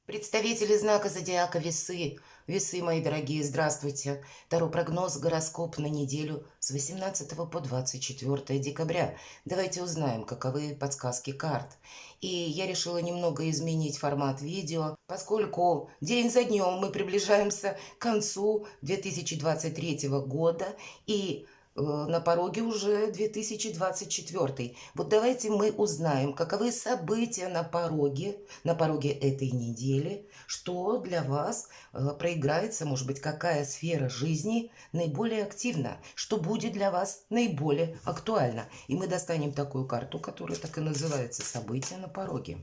Представители знака зодиака Весы. Весы, мои дорогие, здравствуйте. Таро прогноз, гороскоп на неделю с 18 по 24 декабря. Давайте узнаем, каковы подсказки карт. И я решила немного изменить формат видео, поскольку день за днем мы приближаемся к концу 2023 года и на пороге уже 2024. Вот давайте мы узнаем, каковы события на пороге этой недели, что для вас проиграется, может быть, какая сфера жизни наиболее активна, что будет для вас наиболее актуально. И мы достанем такую карту, которая так и называется «События на пороге».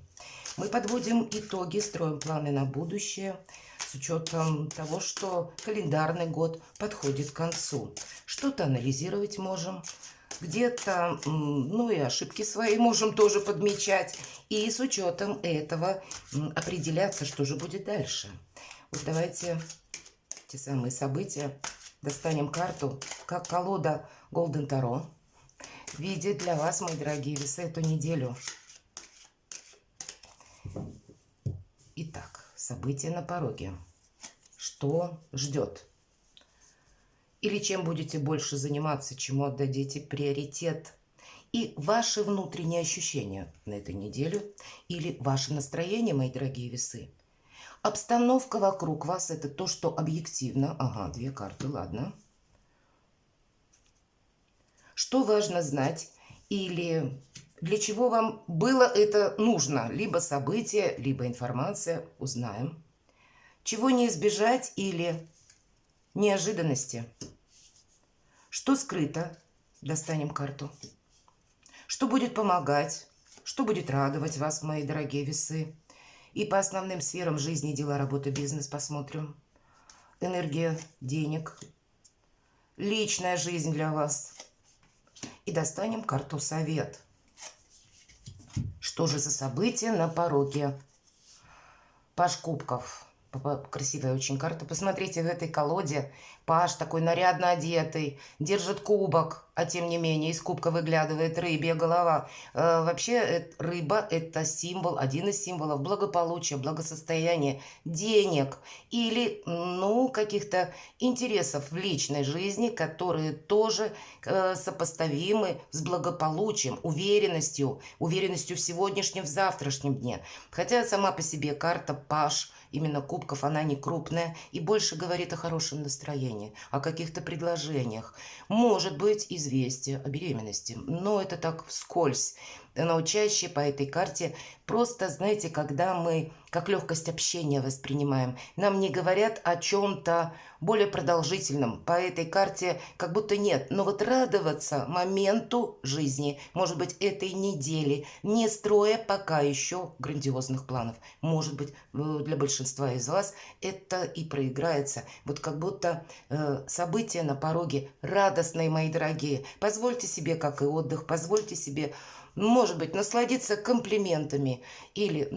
Мы подводим итоги, строим планы на будущее с учетом того, что календарный год подходит к концу. Что-то анализировать можем, где-то, ну и ошибки свои можем тоже подмечать. И с учетом этого определяться, что же будет дальше. Вот давайте те самые события достанем карту, как колода Golden Tarot видит для вас, мои дорогие весы, эту неделю. Итак, события на пороге. Что ждет? Или чем будете больше заниматься, чему отдадите приоритет? И ваши внутренние ощущения на эту неделю, или ваше настроение, мои дорогие весы. Обстановка вокруг вас – это то, что объективно. Ага, две карты, ладно. Что важно знать или для чего вам было это нужно? Либо событие, либо информация. Узнаем. Чего не избежать или неожиданности? Что скрыто? Достанем карту. Что будет помогать? Что будет радовать вас, мои дорогие весы? И по основным сферам жизни, дела, работа, бизнес посмотрим. Энергия денег. Личная жизнь для вас. И достанем карту совет. Что же за события на пороге? Паж кубков. Красивая очень карта. Посмотрите, в этой колоде паж такой нарядно одетый, держит кубок, а тем не менее из кубка выглядывает рыбья голова. Вообще рыба – это символ, один из символов благополучия, благосостояния, денег или, ну, каких-то интересов в личной жизни, которые тоже сопоставимы с благополучием, уверенностью в сегодняшнем, в завтрашнем дне. Хотя сама по себе карта паж именно кубков, она не крупная и больше говорит о хорошем настроении, о каких-то предложениях. Может быть, известие о беременности, но это так вскользь. Но чаще по этой карте просто, знаете, когда мы как легкость общения воспринимаем, нам не говорят о чем-то более продолжительном. По этой карте как будто нет. Но вот радоваться моменту жизни, может быть, этой недели, не строя пока еще грандиозных планов. Может быть, для большинства из вас это и проиграется. Вот как будто события на пороге радостные, мои дорогие. Позвольте себе, как и отдых, позвольте себе, может быть, насладиться комплиментами или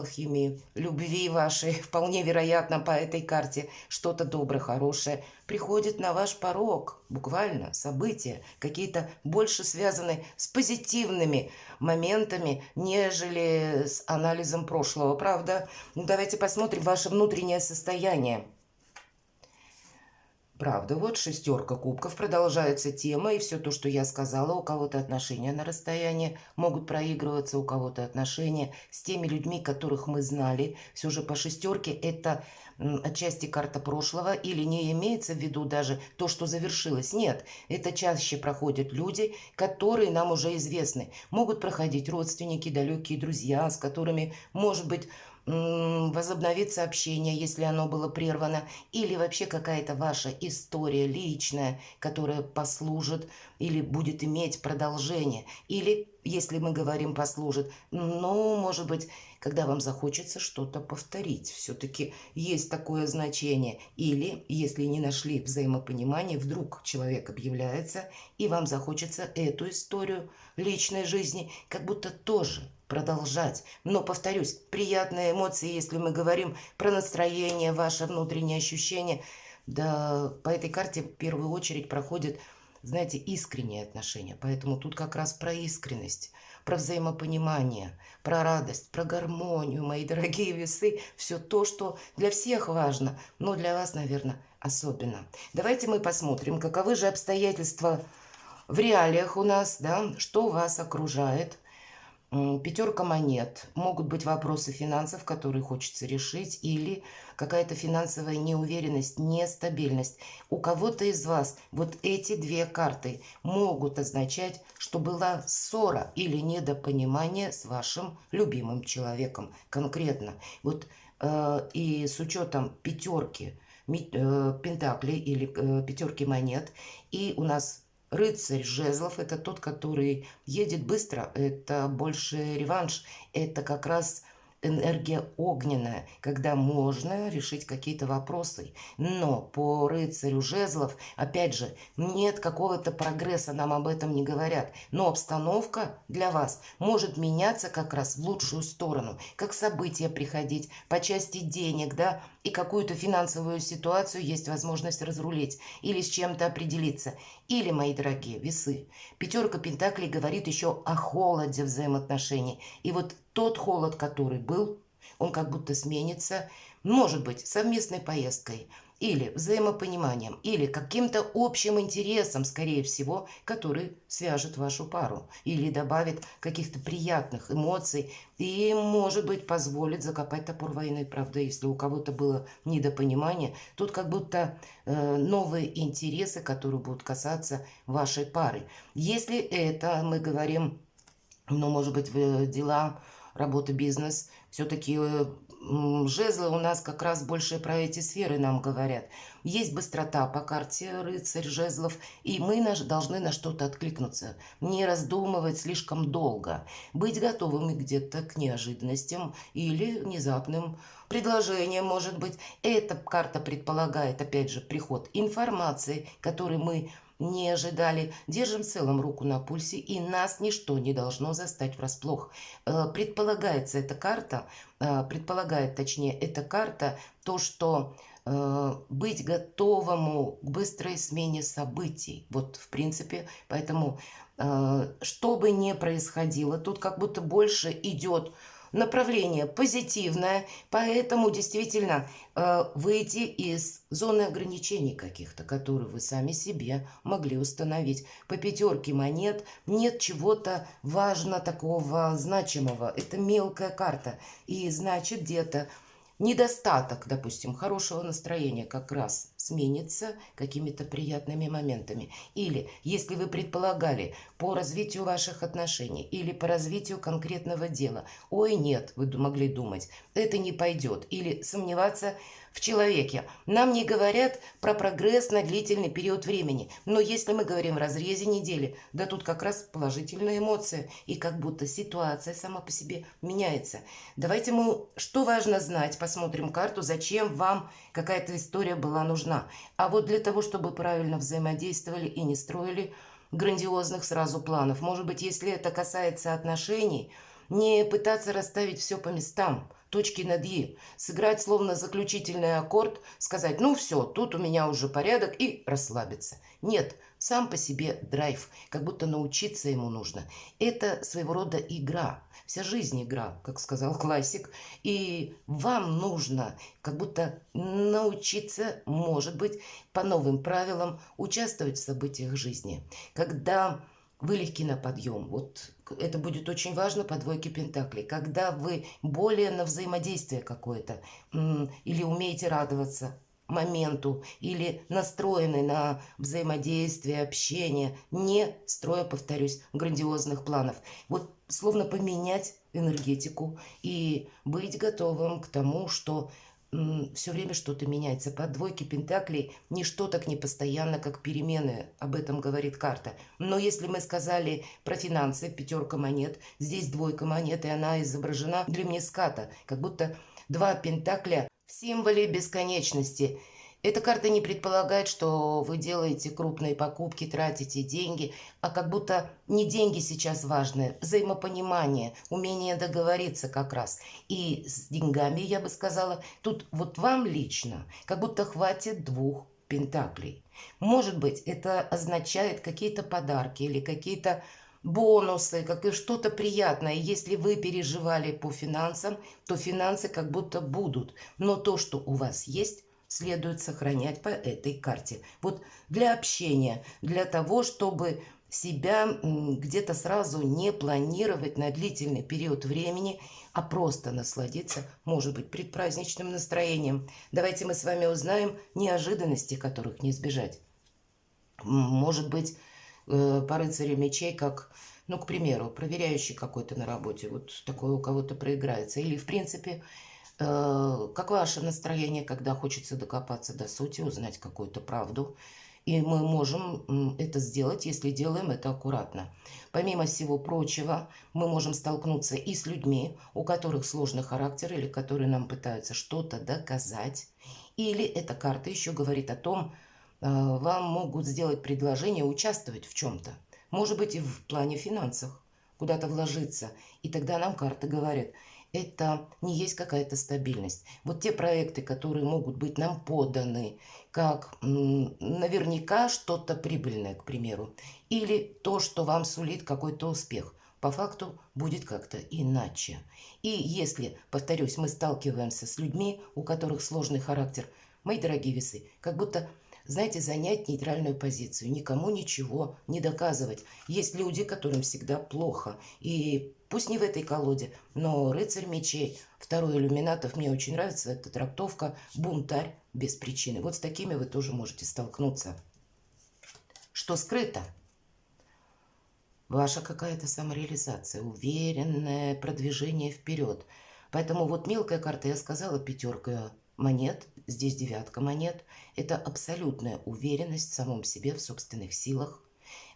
химией любви вашей. Вполне вероятно, по этой карте что-то доброе, хорошее приходит на ваш порог. Буквально события какие-то больше связаны с позитивными моментами, нежели с анализом прошлого. Правда? Давайте посмотрим ваше внутреннее состояние. Правда, вот шестерка кубков, продолжается тема, и все то, что я сказала, у кого-то отношения на расстоянии могут проигрываться, у кого-то отношения с теми людьми, которых мы знали. Все же по шестерке это отчасти карта прошлого, или не имеется в виду даже то, что завершилось. Нет, это чаще проходят люди, которые нам уже известны. Могут проходить родственники, далекие друзья, с которыми, может быть, возобновится общение, если оно было прервано, или вообще какая-то ваша история личная, которая послужит или будет иметь продолжение, или, если мы говорим послужит, но, может быть, когда вам захочется что-то повторить, все-таки есть такое значение, или, если не нашли взаимопонимания, вдруг человек объявляется, и вам захочется эту историю личной жизни как будто тоже продолжать. Но, повторюсь, приятные эмоции, если мы говорим про настроение, ваше внутреннее ощущение, да, по этой карте в первую очередь проходят, знаете, искренние отношения. Поэтому тут как раз про искренность. про взаимопонимание, про радость, про гармонию, мои дорогие весы. Все то, что для всех важно, но для вас, наверное, особенно. Давайте мы посмотрим, каковы же обстоятельства в реалиях у нас, да, что вас окружает. Пятерка монет. Могут быть вопросы финансов, которые хочется решить, или какая-то финансовая неуверенность, нестабильность. У кого-то из вас вот эти две карты могут означать, что была ссора или недопонимание с вашим любимым человеком конкретно. Вот и с учетом пятерки пентаклей или пятерки монет, и у нас рыцарь жезлов — это тот, который едет быстро, это больше реванш, это как раз энергия огненная, когда можно решить какие-то вопросы. Но по рыцарю жезлов, опять же, нет какого-то прогресса, нам об этом не говорят. Но обстановка для вас может меняться как раз в лучшую сторону, как события приходить по части денег, да, и какую-то финансовую ситуацию есть возможность разрулить или с чем-то определиться. Или, мои дорогие весы, пятерка пентаклей говорит еще о холоде взаимоотношений. И вот тот холод, который был, он как будто сменится, может быть, совместной поездкой, или взаимопониманием, или каким-то общим интересом, скорее всего, который свяжет вашу пару, или добавит каких-то приятных эмоций, и, может быть, позволит закопать топор войны. Правда, если у кого-то было недопонимание, тут как будто новые интересы, которые будут касаться вашей пары. Если это мы говорим, ну, может быть, дела, работа, бизнес, все-таки жезлы у нас как раз больше про эти сферы нам говорят. Есть быстрота по карте рыцарь жезлов, и мы должны на что-то откликнуться, не раздумывать слишком долго, быть готовыми где-то к неожиданностям или внезапным предложениям, может быть. Эта карта предполагает, опять же, приход информации, который мы не ожидали. Держим в целом руку на пульсе, и нас ничто не должно застать врасплох. Предполагается эта карта, предполагает, точнее, эта карта то, что быть готовому к быстрой смене событий. Вот, в принципе, поэтому, что бы ни происходило, тут как будто больше идет направление позитивное, поэтому действительно выйти из зоны ограничений каких-то, которые вы сами себе могли установить. По пятерке монет нет чего-то важно такого значимого. Это мелкая карта, и значит где-то недостаток, допустим, хорошего настроения как раз сменится какими-то приятными моментами. Или, если вы предполагали по развитию ваших отношений или по развитию конкретного дела, ой, нет, вы могли думать, это не пойдет, или сомневаться в человеке. Нам не говорят про прогресс на длительный период времени, но если мы говорим в разрезе недели, да тут как раз положительные эмоции, и как будто ситуация сама по себе меняется. Давайте мы, что важно знать, посмотрим карту, зачем вам какая-то история была нужна. А вот для того, чтобы правильно взаимодействовали и не строили грандиозных сразу планов. Может быть, если это касается отношений, не пытаться расставить все по местам, точки над «и», сыграть словно заключительный аккорд, сказать, ну все, тут у меня уже порядок, и расслабиться. Нет, сам по себе драйв, как будто научиться ему нужно. Это своего рода игра, вся жизнь игра, как сказал классик, и вам нужно как будто научиться, может быть, по новым правилам участвовать в событиях жизни. Когда вы легки на подъем. Вот это будет очень важно по двойке пентаклей. Когда вы более на взаимодействие какое-то, или умеете радоваться моменту, или настроены на взаимодействие, общение, не строя, повторюсь, грандиозных планов. Вот словно поменять энергетику и быть готовым к тому, что все время что-то меняется. По двойке пентаклей ничто так не постоянно, как перемены. Об этом говорит карта. Но если мы сказали про финансы, пятерка монет, здесь двойка монет, и она изображена дремнеската, как будто два пентакля в символе бесконечности. Эта карта не предполагает, что вы делаете крупные покупки, тратите деньги, а как будто не деньги сейчас важны, взаимопонимание, умение договориться как раз. И с деньгами, я бы сказала, тут вот вам лично как будто хватит двух пентаклей. Может быть, это означает какие-то подарки или какие-то бонусы, как и что-то приятное. Если вы переживали по финансам, то финансы как будто будут. Но то, что у вас есть, следует сохранять по этой карте. Вот для общения, для того, чтобы себя где-то сразу не планировать на длительный период времени, а просто насладиться, может быть, предпраздничным настроением. Давайте мы с вами узнаем неожиданности, которых не избежать. Может быть, по рыцарю мечей, как, ну, к примеру, проверяющий какой-то на работе, вот такое у кого-то проиграется. Или, в принципе, как ваше настроение, когда хочется докопаться до сути, узнать какую-то правду. И мы можем это сделать, если делаем это аккуратно. Помимо всего прочего, мы можем столкнуться и с людьми, у которых сложный характер, или которые нам пытаются что-то доказать. Или эта карта еще говорит о том, вам могут сделать предложение участвовать в чем-то. Может быть, и в плане финансов, куда-то вложиться. И тогда нам карты говорят, это не есть какая-то стабильность. Вот те проекты, которые могут быть нам поданы, как наверняка что-то прибыльное, к примеру, или то, что вам сулит какой-то успех, по факту будет как-то иначе. И если, повторюсь, мы сталкиваемся с людьми, у которых сложный характер, мои дорогие весы, как будто, знаете, занять нейтральную позицию, никому ничего не доказывать. Есть люди, которым всегда плохо. И пусть не в этой колоде, но рыцарь мечей, второй иллюминатов, мне очень нравится эта трактовка, бунтарь без причины. Вот с такими вы тоже можете столкнуться. Что скрыто? Ваша какая-то самореализация, уверенное продвижение вперед. Поэтому вот мелкая карта, я сказала, пятерка монет, здесь девятка монет. Это абсолютная уверенность в самом себе, в собственных силах,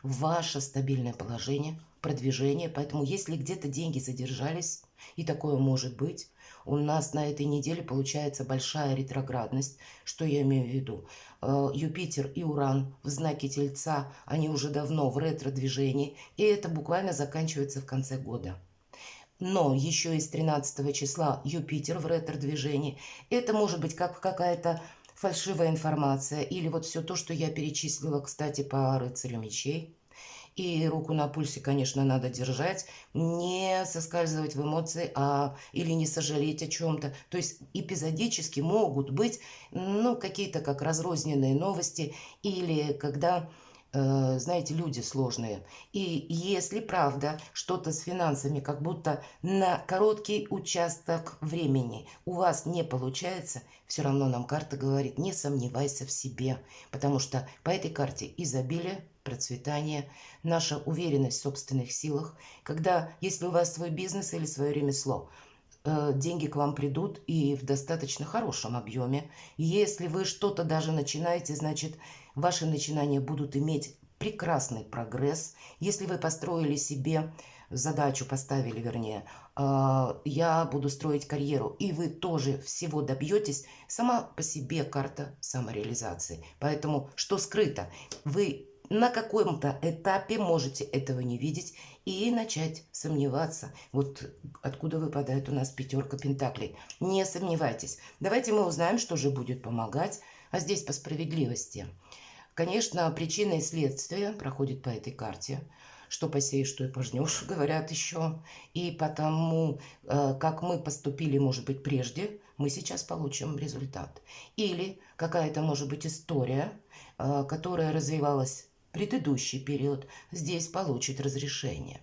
ваше стабильное положение, продвижение. Поэтому если где-то деньги задержались, и такое может быть, у нас на этой неделе получается большая ретроградность. Что я имею в виду? Юпитер и Уран в знаке Тельца, они уже давно в ретро-движении, и это буквально заканчивается в конце года. Но еще и с 13 числа Юпитер в ретро-движении. Это может быть как какая-то фальшивая информация или вот все то, что я перечислила, кстати, по рыцарю мечей. И руку на пульсе, конечно, надо держать, не соскальзывать в эмоции, или не сожалеть о чем-то. То есть эпизодически могут быть, ну, какие-то как разрозненные новости, или когда, знаете, люди сложные. И если правда что-то с финансами, как будто на короткий участок времени у вас не получается, все равно нам карта говорит, не сомневайся в себе, потому что по этой карте изобилие, процветание, наша уверенность в собственных силах, когда, если у вас свой бизнес или свое ремесло, деньги к вам придут и в достаточно хорошем объеме. Если вы что-то даже начинаете, значит, ваши начинания будут иметь прекрасный прогресс. Если вы построили себе задачу, поставили, вернее, я буду строить карьеру, и вы тоже всего добьетесь, сама по себе карта самореализации. Поэтому что скрыто? Вы на каком-то этапе можете этого не видеть и начать сомневаться. Вот откуда выпадает у нас пятерка пентаклей. Не сомневайтесь. Давайте мы узнаем, что же будет помогать. А здесь по справедливости. Конечно, причина и следствие проходит по этой карте. Что посеешь, что и пожнешь, говорят еще. И потому, как мы поступили, может быть, прежде, мы сейчас получим результат. Или какая-то, может быть, история, которая развивалась в предыдущий период, здесь получит разрешение.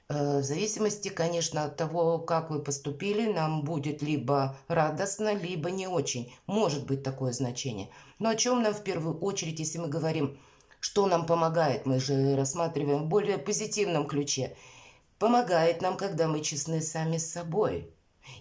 В зависимости, конечно, от того, как вы поступили, нам будет либо радостно, либо не очень. Может быть такое значение. Но о чем нам в первую очередь, если мы говорим, что нам помогает, мы же рассматриваем в более позитивном ключе. Помогает нам, когда мы честны сами с собой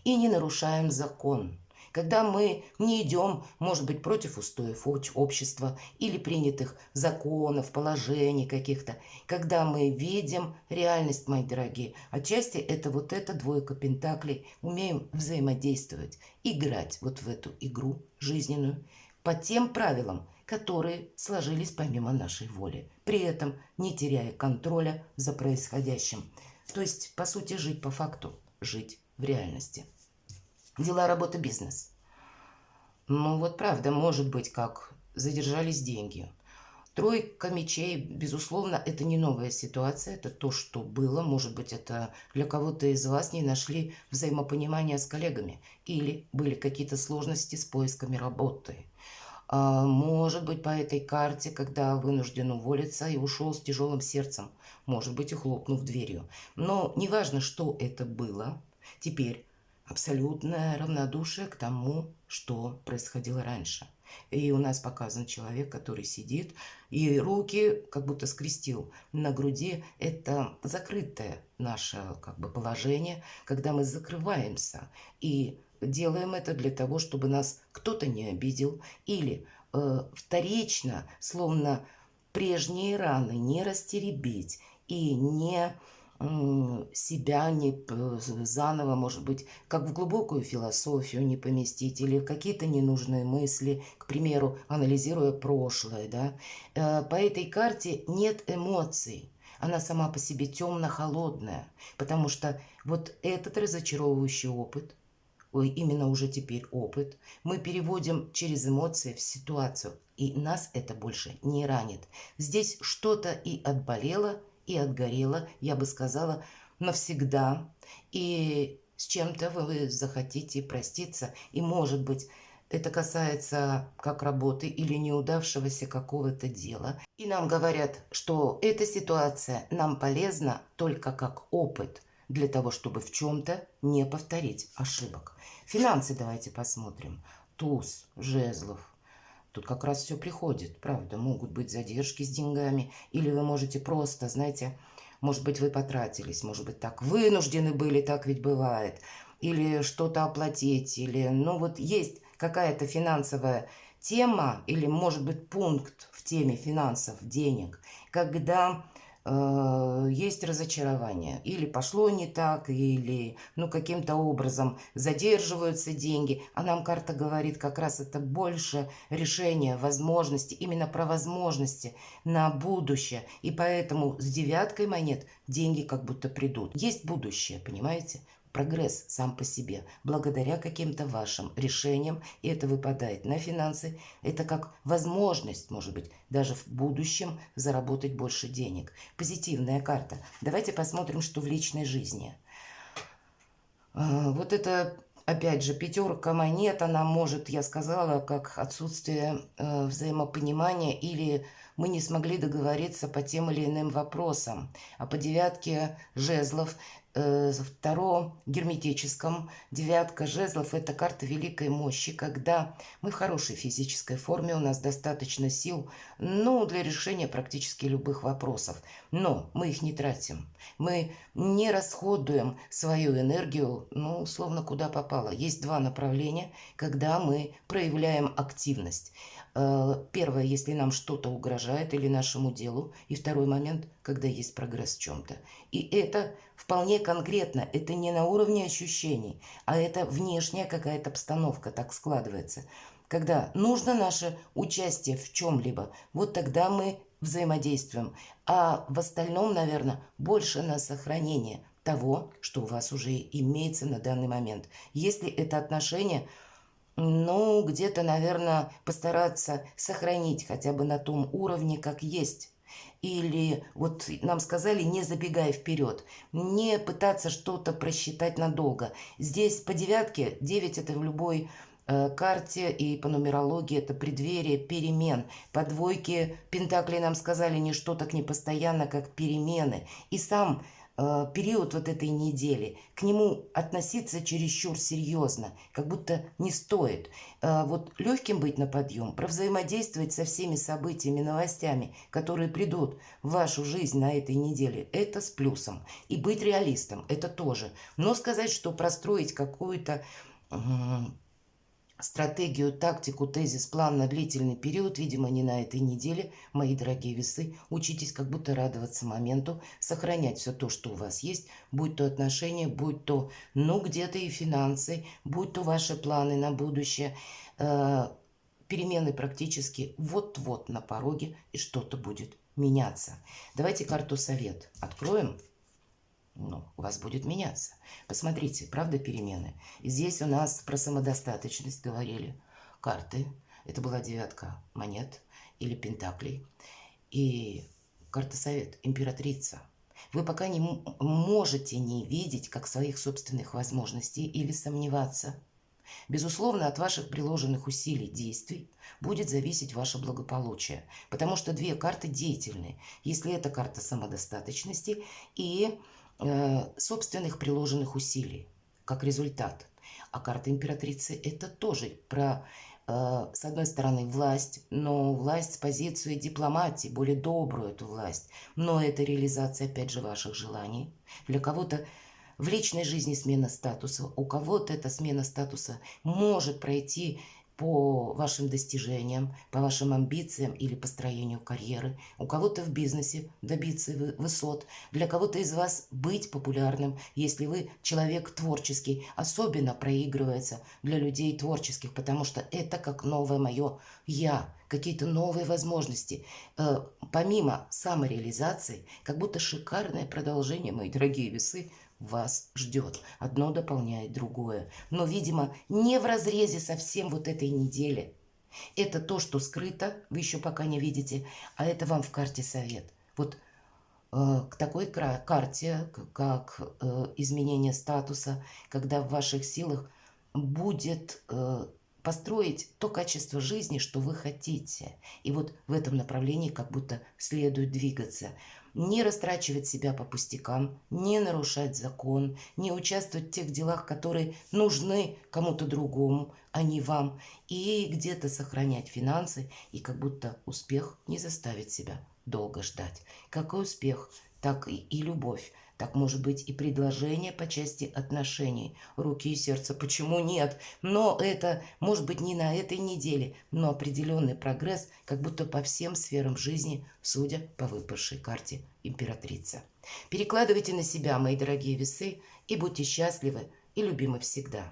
и не нарушаем закон. Когда мы не идем, может быть, против устоев общества или принятых законов, положений каких-то. Когда мы видим реальность, мои дорогие. Отчасти это вот эта двойка пентаклей. Умеем взаимодействовать, играть вот в эту игру жизненную по тем правилам, которые сложились помимо нашей воли. При этом не теряя контроля за происходящим. То есть, по сути, жить по факту, жить в реальности. Дела, работа, бизнес. Ну вот правда, может быть, как задержались деньги. Тройка мечей, безусловно, это не новая ситуация, это то, что было. Может быть, это для кого-то из вас не нашли взаимопонимания с коллегами или были какие-то сложности с поисками работы. Может быть, по этой карте, когда вынужден уволиться и ушел с тяжелым сердцем, может быть, и хлопнув дверью. Но неважно, что это было, теперь абсолютное равнодушие к тому, что происходило раньше. И у нас показан человек, который сидит и руки как будто скрестил на груди. Это закрытое наше как бы положение, когда мы закрываемся и делаем это для того, чтобы нас кто-то не обидел или вторично, словно прежние раны не растеребить и не себя не заново, может быть, как в глубокую философию не поместить или какие-то ненужные мысли, к примеру, анализируя прошлое, да. По этой карте нет эмоций. Она сама по себе темно-холодная, потому что вот этот разочаровывающий опыт, именно уже теперь опыт, мы переводим через эмоции в ситуацию, и нас это больше не ранит. Здесь что-то и отболело, и отгорело, я бы сказала, навсегда, и с чем-то вы захотите проститься, и, может быть, это касается как работы или неудавшегося какого-то дела. И нам говорят, что эта ситуация нам полезна только как опыт для того, чтобы в чем-то не повторить ошибок. Финансы давайте посмотрим. Туз жезлов. Тут как раз все приходит, правда. Могут быть задержки с деньгами, или вы можете просто, знаете, может быть, вы потратились, может быть, так вынуждены были, так ведь бывает, или что-то оплатить, или, ну вот есть какая-то финансовая тема, или, может быть, пункт в теме финансов, денег, когда есть разочарование. Или пошло не так, или ну, каким-то образом задерживаются деньги. А нам карта говорит, как раз это больше решение, возможности, именно про возможности на будущее. И поэтому с девяткой монет деньги как будто придут. Есть будущее, понимаете? Прогресс сам по себе, благодаря каким-то вашим решениям, и это выпадает на финансы, это как возможность, может быть, даже в будущем заработать больше денег. Позитивная карта. Давайте посмотрим, что в личной жизни. Вот это, опять же, пятерка монет, она может, я сказала, как отсутствие взаимопонимания или мы не смогли договориться по тем или иным вопросам. А по девятке жезлов, втором герметическом, девятка жезлов – это карта великой мощи, когда мы в хорошей физической форме, у нас достаточно сил, ну, для решения практически любых вопросов. Но мы их не тратим, мы не расходуем свою энергию, ну, словно куда попало. Есть два направления, когда мы проявляем активность. Первое, если нам что-то угрожает или нашему делу. И второй момент, когда есть прогресс в чем-то. И это вполне конкретно. Это не на уровне ощущений, а это внешняя какая-то обстановка так складывается. Когда нужно наше участие в чем-либо, вот тогда мы взаимодействуем. А в остальном, наверное, больше на сохранение того, что у вас уже имеется на данный момент. Если это отношение, ну, где-то, наверное, постараться сохранить хотя бы на том уровне, как есть. Или вот нам сказали, не забегая вперед, не пытаться что-то просчитать надолго. Здесь по девятке, 9 это в любой карте и по нумерологии это преддверие перемен. По двойке пентаклей нам сказали ничто так не постоянно, как перемены. И сам период вот этой недели, к нему относиться чересчур серьезно, как будто не стоит. Вот легким быть на подъем, провзаимодействовать со всеми событиями, новостями, которые придут в вашу жизнь на этой неделе, это с плюсом. И быть реалистом, это тоже. Но сказать, что простроить какую-то стратегию, тактику, тезис, план на длительный период, видимо, не на этой неделе. Мои дорогие весы, учитесь как будто радоваться моменту, сохранять все то, что у вас есть, будь то отношения, будь то, ну, где-то и финансы, будь то ваши планы на будущее. Перемены практически вот-вот на пороге, и что-то будет меняться. Давайте карту совет откроем. Ну, у вас будет меняться. Посмотрите, правда перемены? И здесь у нас про самодостаточность говорили. Карты. Это была девятка монет или пентаклей. И карта совет, императрица. Вы пока не можете не видеть как своих собственных возможностей или сомневаться. Безусловно, от ваших приложенных усилий, действий будет зависеть ваше благополучие, потому что две карты деятельные. Если это карта самодостаточности и собственных приложенных усилий, как результат. А карта императрицы это тоже про, с одной стороны, власть, но власть с позиции дипломатии, более добрую эту власть. Но это реализация, опять же, ваших желаний. Для кого-то в личной жизни смена статуса, у кого-то эта смена статуса может пройти по вашим достижениям, по вашим амбициям или построению карьеры. У кого-то в бизнесе добиться высот. Для кого-то из вас быть популярным, если вы человек творческий, особенно проигрывается для людей творческих, потому что это как новое мое «я», какие-то новые возможности. Помимо самореализации, как будто шикарное продолжение, мои дорогие весы, вас ждет. Одно дополняет другое. Но, видимо, не в разрезе совсем вот этой недели. Это то, что скрыто, вы еще пока не видите, а это вам в карте совет. Вот к такой карте, как изменение статуса, когда в ваших силах будет построить то качество жизни, что вы хотите. И вот в этом направлении как будто следует двигаться. Не растрачивать себя по пустякам, не нарушать закон, не участвовать в тех делах, которые нужны кому-то другому, а не вам. И где-то сохранять финансы, и как будто успех не заставит себя долго ждать. Как и успех, так и любовь. Так может быть и предложение по части отношений, руки и сердце. Почему нет? Но это может быть не на этой неделе, но определенный прогресс, как будто по всем сферам жизни, судя по выпавшей карте императрица. Перекладывайте на себя, мои дорогие весы, и будьте счастливы и любимы всегда.